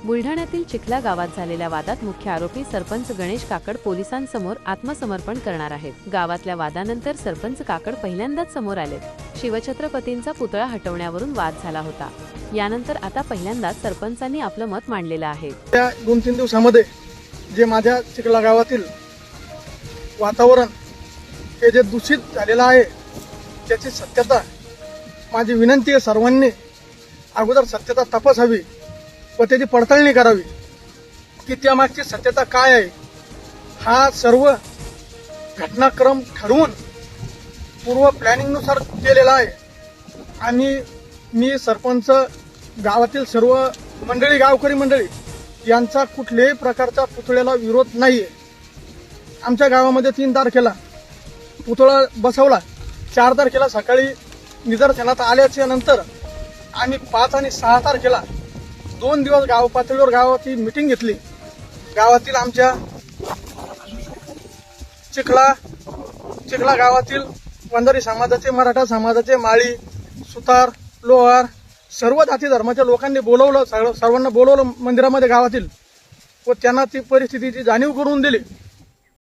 बुलढाण्यातील चिखला गावात झालेल्या वादात मुख्य आरोपी सरपंच गणेश काकड पोलिसांसमोर आत्मसमर्पण करणार आहेत। गावातल्या वादानंतर सरपंच काकड पहिल्यांदाच समोर आलेत। शिवछत्रपतींचा पुतळा हटवण्यावरून वाद झाला होता। यानंतर आता पहिल्यांदाच सरपंचांनी आपलं मत मांडलेलं आहे। त्या 2-3 दिवसांमध्ये जे माझ्या चिखला गावातील वातावरण हे जे दूषित झालेलं आहे त्याची सत्यता, माझी विनंती आहे सर्वांनी अगोदर सत्यता तपासावी व त्याची पडताळणी करावी की त्यामागची सत्यता काय आहे। हा सर्व घटनाक्रम ठरवून पूर्व प्लॅनिंगनुसार केलेला आहे आणि मी सरपंच, गावातील सर्व मंडळी, गावकरी मंडळी यांचा कुठल्याही प्रकारचा पुतळ्याला विरोध नाहीये। आमच्या गावामध्ये 3 तारखेला पुतळा बसवला, 4 तारखेला सकाळी निदर्शनात आल्याच्या नंतर आणि 5 आणि 6 तारखेला 2 दिवस गाव पातळीवर गावाची मीटिंग घेतली। गावातील आमच्या चिखला गावातील वंजारी समाजाचे, मराठा समाजाचे, माळी, सुतार, लोहार सर्व जाती धर्माच्या लोकांनी बोलवलं, सर्वांना बोलवलं मंदिरामध्ये गावातील व त्यांना ती परिस्थितीची जाणीव करून दिली।